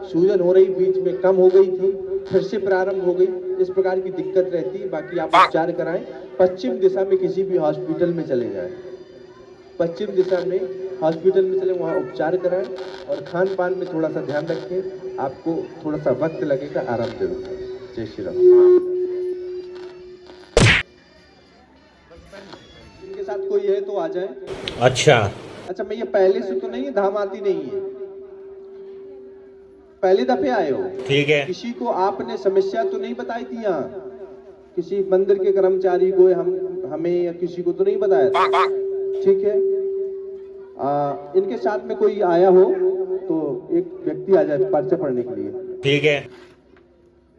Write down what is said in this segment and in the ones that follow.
सूजन हो रही, बीच में कम हो गई थी, फिर से प्रारंभ हो गई, इस प्रकार की दिक्कत रहती है। बाकी आप उपचार कराएं, पश्चिम दिशा में किसी भी हॉस्पिटल में चले जाएं, पश्चिम दिशा में हॉस्पिटल में चले, वहाँ उपचार कराएं और खान पान में थोड़ा सा ध्यान रखें। आपको थोड़ा सा वक्त लगेगा, आराम जरूर करें। जय श्री राम। इनके साथ कोई है तो आ जाए। अच्छा, मैं ये पहले से तो नहीं है, धाम आती नहीं है, पहले दफे आए हो? ठीक है। किसी को आपने समस्या तो नहीं बताई थी यहाँ? किसी मंदिर के कर्मचारी को, हमें या किसी को तो नहीं बताया था? ठीक है। इनके साथ में कोई आया हो तो एक व्यक्ति आ जाए पर्चा पढ़ने के लिए। ठीक है।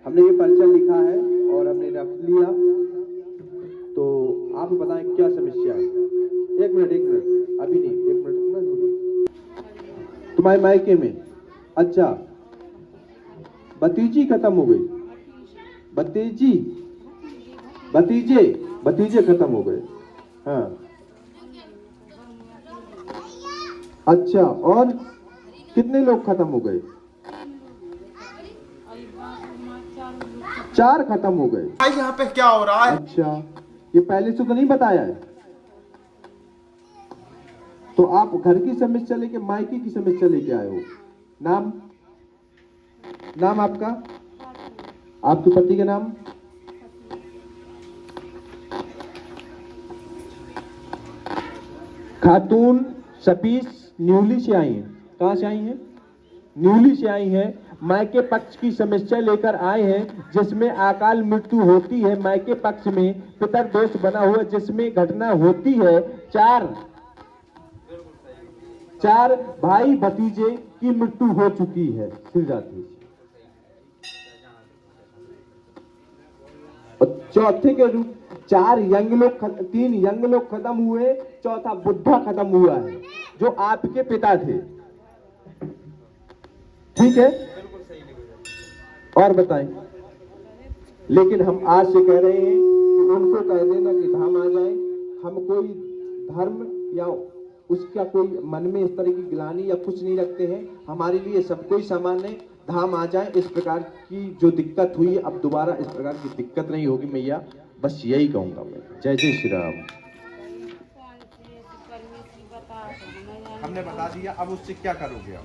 हमने ये पर्चा लिखा है और हमने रख लिया, तो आप बताएं क्या समस्या है। एक मिनट, अभी नहीं, एक मिनट। तुम्हारे मायके में, अच्छा, भतीजी खत्म हो गई, भतीजे खत्म हो गए। हाँ, अच्छा, और कितने लोग खत्म हो गए? 4 खत्म हो गए। भाई यहाँ पे क्या हो रहा है? अच्छा, ये पहले से तो नहीं बताया है? तो आप घर की समस्या लेके मायके की समस्या लेके आए हो। नाम आपका, आपके पति का नाम? खातून सपीस न्यूली से आई हैं। कहां से आई हैं? न्यूली से आई हैं। मायके पक्ष की समस्या लेकर आए हैं, जिसमें अकाल मृत्यु होती है। मायके पक्ष में पितर दोष बना हुआ, जिसमें घटना होती है। 4 भाई भतीजे की मृत्यु हो चुकी है सिर जाती। और चौथे के रूप 3 यंग लोग खत्म हुए, चौथा बुढ़ा खत्म हुआ है, जो आपके पिता थे। ठीक है, और बताएं। लेकिन हम आज से कह रहे हैं कि उनको कह देना कि धाम आ जाए। हम कोई धर्म या उसका कोई मन में इस तरह की गिलानी या कुछ नहीं रखते हैं। हमारे लिए सब कोई समान है। धाम आ जाए। इस प्रकार की जो दिक्कत हुई, अब दोबारा इस प्रकार की दिक्कत नहीं होगी मैया, बस यही कहूंगा मैं। जय जय श्री राम। हमने बता दिया, अब उससे क्या करोगे आप?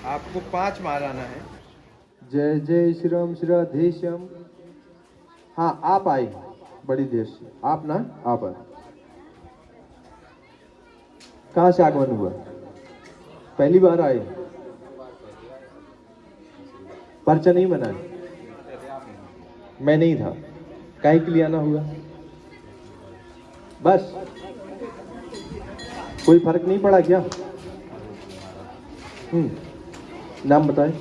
आपको 5 माराना है। जय जय श्री राम श्री राधेश्याम। हाँ, आप आए बड़ी देर से, आप ना आप आए। कहाँ से आगमन हुआ? पहली बार आए? पर्चा नहीं बना? मैं नहीं था, काहे के लिए आना हुआ? बस, कोई फर्क नहीं पड़ा क्या? नाम बताएं।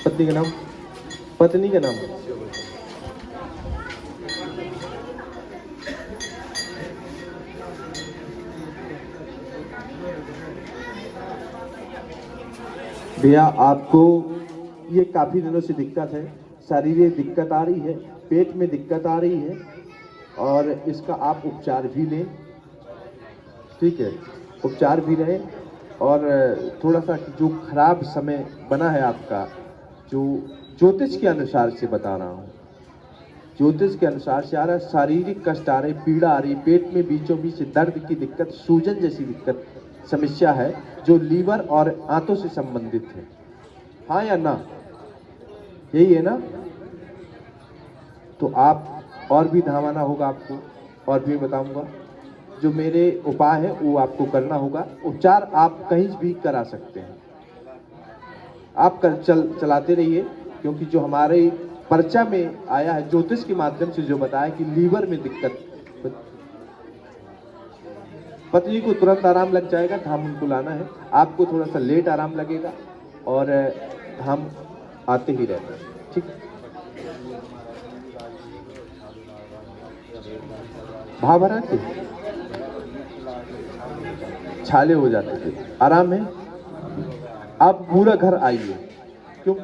पत्नी का नाम? पत्नी का नाम? भैया, आपको ये काफी दिनों से दिक्कत है, शारीरिक दिक्कत आ रही है, पेट में दिक्कत आ रही है, और इसका आप उपचार भी लें। ठीक है, उपचार भी रहें। और थोड़ा सा जो खराब समय बना है आपका, जो ज्योतिष के अनुसार से बता रहा हूँ, ज्योतिष के अनुसार से आ रहा है, शारीरिक कष्ट आ रहे, पीड़ा आ रही, पेट में बीचों बीच दर्द की दिक्कत, सूजन जैसी दिक्कत, समस्या है, जो लीवर और आंतों से संबंधित है। हाँ या ना? यही है ना? तो आप और भी धामाना होगा आपको, और भी बताऊंगा। जो मेरे उपाय है वो आपको करना होगा। उपचार आप कहीं भी करा सकते हैं, आप चलाते रहिए, क्योंकि जो हमारे पर्चा में आया है ज्योतिष के माध्यम से जो बताया कि लीवर में दिक्कत, पत्नी को तुरंत आराम लग जाएगा। धाम उनको लाना है, आपको थोड़ा सा लेट आराम लगेगा, और धाम आते ही रहते हैं। ठीक, भाव भरा थे, छाले हो जाते थे, आराम है। आप पूरा घर आइए, क्यों,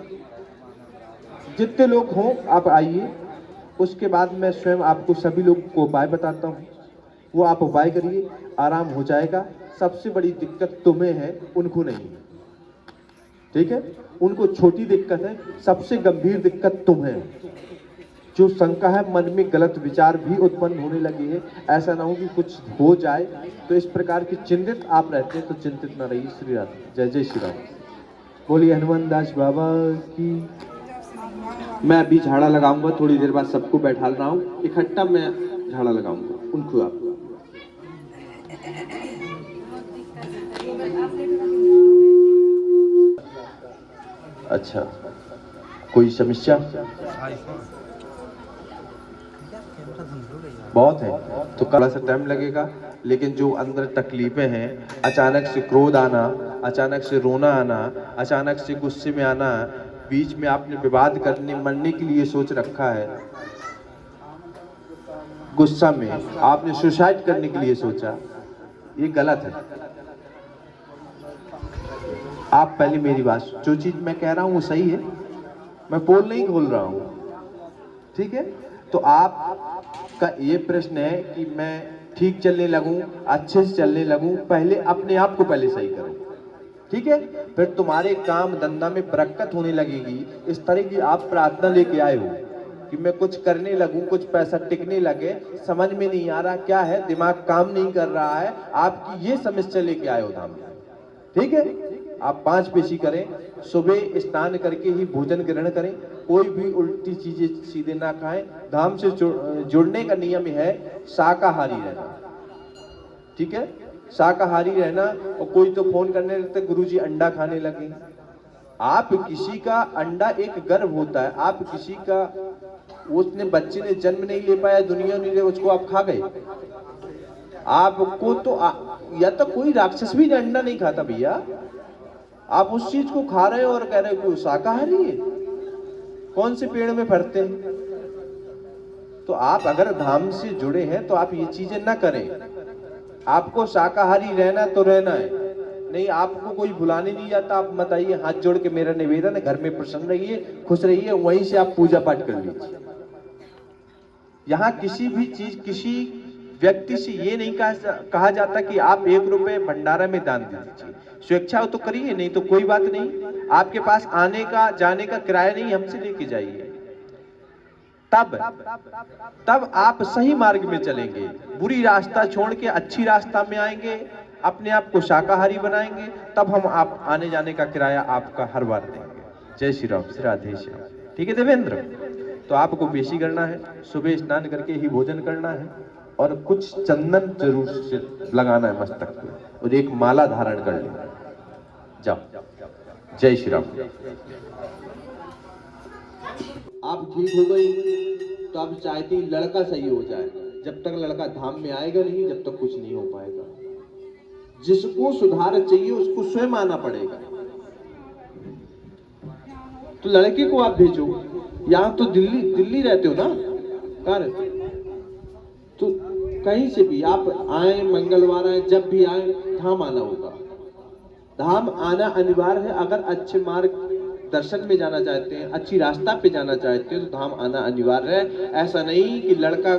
जितने लोग हों आप आइए, उसके बाद मैं स्वयं आपको सभी लोगों को उपाय बताता हूँ, वो आप उपाय करिए, आराम हो जाएगा। सबसे बड़ी दिक्कत तुम्हें है, उनको नहीं है, ठीक है? उनको छोटी दिक्कत है, सबसे गंभीर दिक्कत तुम्हें है। जो शंका है, मन में गलत विचार भी उत्पन्न होने लगे हैं, ऐसा ना हो कि कुछ हो जाए, तो इस प्रकार की चिंतित आप रहते हैं, तो चिंतित ना रहिए। श्री राम, जय जय श्री राम। बोलिए हनुमान दास बाबा की। मैं अभी झाड़ा लगाऊंगा, थोड़ी देर बाद सबको बैठा रहा हूँ, इकट्ठा मैं झाड़ा लगाऊंगा उनको। आप अच्छा, कोई समस्या? बहुत है तो थोड़ा सा टाइम लगेगा, लेकिन जो अंदर तकलीफें हैं, अचानक से क्रोध आना, अचानक से रोना आना, अचानक से गुस्से में आना, बीच में आपने विवाद करने मरने के लिए सोच रखा है, गुस्सा में आपने सुसाइड करने के लिए सोचा, ये गलत है। आप पहले मेरी बात, जो चीज मैं कह रहा हूं वो सही है, मैं पोल नहीं खोल रहा हूं, ठीक है? तो आपका ये प्रश्न है कि मैं ठीक चलने लगूं, अच्छे से चलने लगूं, पहले अपने आप को पहले सही करो, ठीक है? फिर तुम्हारे काम धंधा में बरकत होने लगेगी। इस तरह की आप प्रार्थना लेके आए हो कि मैं कुछ करने लगूं, कुछ पैसा टिकने लगे, समझ में नहीं आ रहा क्या है, दिमाग काम नहीं कर रहा है, आपकी ये समस्या लेके आए हो धाम में, ठीक है? आप 5 पेशी करें, सुबह स्नान करके ही भोजन ग्रहण करें, कोई भी उल्टी चीजें सीधे ना खाएं। धाम से जुड़ने का नियम है शाकाहारी रहना, ठीक है? शाकाहारी रहना। और कोई तो फोन करने लगते, गुरुजी अंडा खाने लगे। आप किसी का अंडा एक गर्व होता है, आप किसी का, उसने बच्चे ने जन्म नहीं ले पाया, दुनिया नहीं ले, उसको आप खा गए। आपको तो या तो कोई राक्षस भी अंडा नहीं खाता भैया, आप उस चीज को खा रहे हो और कह रहे हो कि शाकाहारी है। कौन से पेड़ में फरते हैं? तो आप अगर धाम से जुड़े हैं तो आप ये चीजें ना करें। आपको शाकाहारी रहना तो रहना है, नहीं आपको कोई बुलाने नहीं जाता, आप मत आइए, हाथ जोड़ के मेरा निवेदन है, घर में प्रसन्न रहिए, खुश रहिए, वहीं से आप पूजा पाठ कर लीजिए। यहाँ किसी भी चीज, किसी व्यक्ति से ये नहीं कहा जाता कि आप 1 रुपए भंडारा में दान दीजिए। स्वेच्छा हो तो करिए, नहीं तो कोई बात नहीं। आपके पास आने का जाने का किराया नहीं, हमसे लेके जाइए। तब आप सही मार्ग में चलेंगे, बुरी रास्ता छोड़ के अच्छी रास्ता में आएंगे, अपने आप को शाकाहारी बनाएंगे, तब हम आप आने जाने का किराया आपका हर बार देंगे। जय श्री राम, श्री राधे श्याम। ठीक है देवेंद्र? तो आपको पेशी करना है, सुबह स्नान करके ही भोजन करना है, और कुछ चंदन जरूर से लगाना है मस्तक पे, और एक माला धारण कर लेना। जाओ, जय श्री राम। आप ठीक हो गई तो आप चाहती लड़का सही हो जाए। जब तक लड़का धाम में आएगा नहीं, जब तक कुछ नहीं हो पाएगा। जिसको सुधार चाहिए उसको स्वयं आना पड़ेगा। तो लड़के को आप भेजो। यहाँ तो दिल्ली रहते हो ना, कहाँ रहते? तो कहीं से भी आप आए, मंगलवार आए, जब भी आए, धाम आना होगा। धाम आना अनिवार्य है। अगर अच्छे मार्ग दर्शन में जाना चाहते हैं, अच्छी रास्ता पे जाना चाहते हैं, तो धाम आना अनिवार्य है। ऐसा नहीं कि लड़का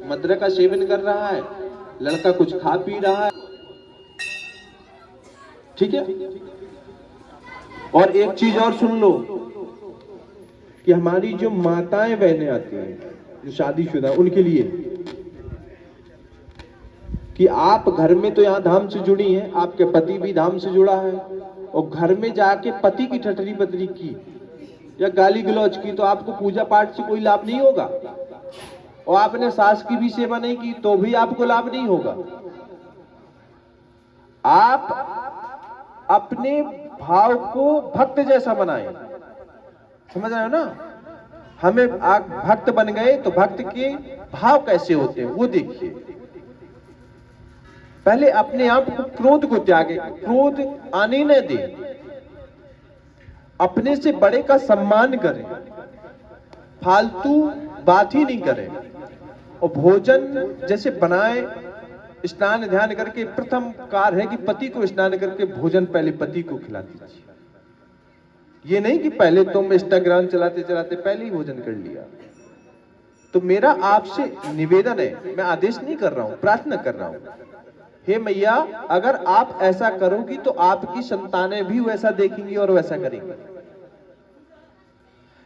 मदिरा का सेवन कर रहा है, लड़का कुछ खा पी रहा है, ठीक है? और एक चीज और सुन लो कि हमारी जो माताएं बहनें आती हैं, जो शादीशुदा, उनके लिए कि आप घर में तो यहाँ धाम से जुड़ी हैं, आपके पति भी धाम से जुड़ा है, और घर में जाके पति की ठटरी पतरी की या गाली गलौज की तो आपको पूजा पाठ से कोई लाभ नहीं होगा। और आपने सास की भी सेवा नहीं की तो भी आपको लाभ नहीं होगा। आप अपने भाव को भक्त जैसा बनाएं। समझ रहे हो ना? हमें आप भक्त बन गए तो भक्त के भाव कैसे होते हैं वो देखिए। पहले अपने आप को, क्रोध को त्यागे, क्रोध आने न दे, अपने से बड़े का सम्मान करें, फालतू बात ही नहीं करें। और भोजन जैसे बनाए, स्नान ध्यान करके, प्रथम कार्य है कि पति को स्नान करके भोजन पहले पति को खिला दीजिए। ये नहीं कि पहले तुम इंस्टाग्राम चलाते चलाते पहले ही भोजन कर लिया। तो मेरा आपसे निवेदन है, मैं आदेश नहीं कर रहा हूं, प्रार्थना कर रहा हूं, हे मैया अगर आप ऐसा करोगी तो आपकी संतानें भी वैसा देखेंगी और वैसा करेंगी।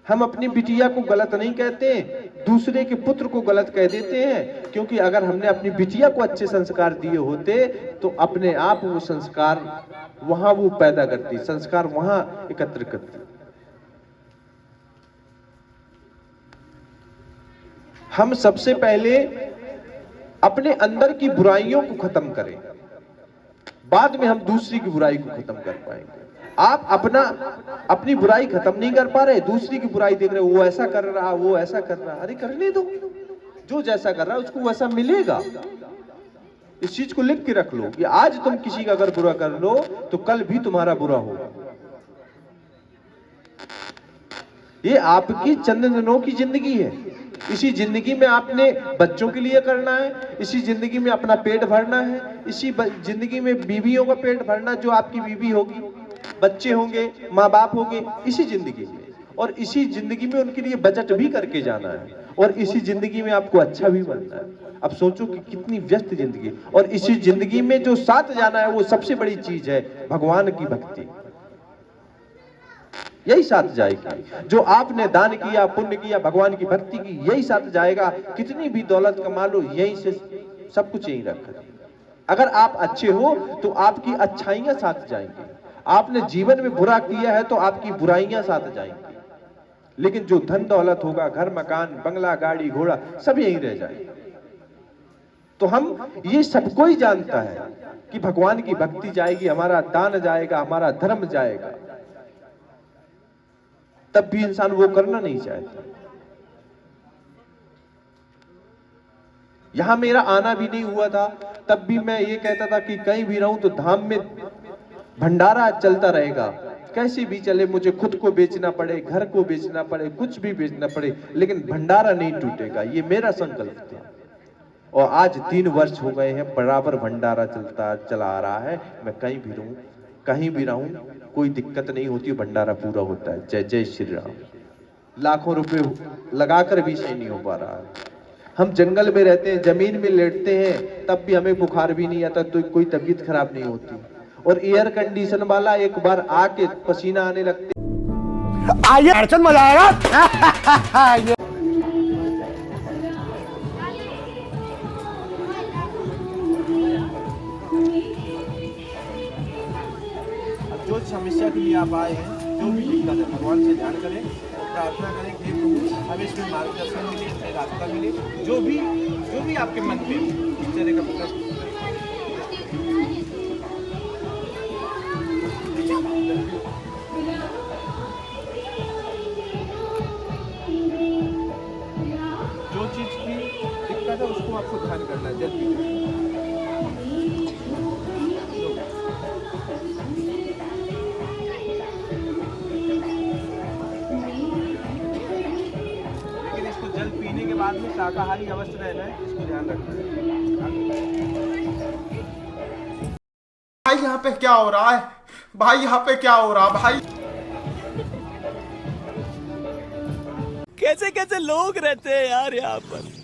हम अपनी बिटिया को गलत नहीं कहते, दूसरे के पुत्र को गलत कह देते हैं, क्योंकि अगर हमने अपनी बिटिया को अच्छे संस्कार दिए होते तो अपने आप वो संस्कार वहां वो पैदा करती, संस्कार वहां एकत्र करती। हम सबसे पहले अपने अंदर की बुराइयों को खत्म करें, बाद में हम दूसरी की बुराई को खत्म कर पाएंगे। आप अपनी बुराई खत्म नहीं कर पा रहे, दूसरी की बुराई देख रहे, वो ऐसा कर रहा, वो ऐसा कर रहा, अरे करने दो, जो जैसा कर रहा है उसको वैसा मिलेगा। इस चीज को लिख के रख लो कि आज तुम किसी का अगर बुरा कर लो तो कल भी तुम्हारा बुरा होगा। ये आपकी चंद दिनों की जिंदगी है, इसी जिंदगी में आपने बच्चों के लिए करना है, इसी जिंदगी में अपना पेट भरना है, इसी जिंदगी में बीवियों का पेट भरना, जो आपकी बीवी होगी, बच्चे होंगे, माँ बाप होंगे, इसी जिंदगी में, और इसी जिंदगी में उनके लिए बजट भी करके जाना है, और इसी जिंदगी में आपको अच्छा भी बनना है। अब सोचो कि कितनी व्यस्त जिंदगी, और इसी जिंदगी में जो साथ जाना है वो सबसे बड़ी चीज है भगवान की भक्ति, यही साथ जाएगी। जो आपने दान किया, पुण्य किया, भगवान की भक्ति की, यही साथ जाएगा। कितनी भी दौलत कमा लो, यहीं से सब कुछ यहीं रखा। अगर आप अच्छे हो तो आपकी अच्छाइयां साथ जाएंगी, आपने जीवन में बुरा किया है तो आपकी बुराइयां साथ जाएंगी। लेकिन जो धन दौलत होगा, घर मकान बंगला गाड़ी घोड़ा सब यहीं रह जाएगा। तो हम ये सबको ही जानता है कि भगवान की भक्ति जाएगी, हमारा दान जाएगा, हमारा धर्म जाएगा, तब भी इंसान वो करना नहीं चाहता। यहां मेरा आना भी नहीं हुआ था, तब भी मैं ये कहता था कि कहीं भी रहूं तो धाम में भंडारा चलता रहेगा, कैसे भी चले, मुझे खुद को बेचना पड़े, घर को बेचना पड़े, कुछ भी बेचना पड़े, लेकिन भंडारा नहीं टूटेगा, ये मेरा संकल्प था। और आज 3 वर्ष हो गए हैं, बराबर भंडारा चला आ रहा है। मैं कहीं भी रहूं, कहीं भी रहूं, कोई दिक्कत नहीं होती, भंडारा पूरा होता है। जय जय श्री राम। लाखों रुपए लगाकर भी सही नहीं हो पा रहा है। हम जंगल में रहते हैं, जमीन में लेटते हैं, तब भी हमें बुखार भी नहीं आता, तो कोई तबीयत खराब नहीं होती। और एयर कंडीशन वाला एक बार आके पसीना आने लगते, आइए अर्चन मजा आएगा। जो समस्या के लिए आप आए हैं, जो भी दिक्कत है, भगवान से ध्यान करें, प्रार्थना करें कि प्रभु हमें इसमें मार्गदर्शन मिले, इसमें रास्ता मिले, जो भी आपके मन में इस तरह का प्रश्न। जो चीज की दिक्कत है उसको आपको ध्यान करना है, जल्दी बाद में शाकाहारी अवश्य रहना है, इसको ध्यान रखना है। भाई यहाँ पे क्या हो रहा है? भाई यहाँ पे क्या हो रहा भाई? कैसे कैसे लोग रहते हैं यार यहाँ पर।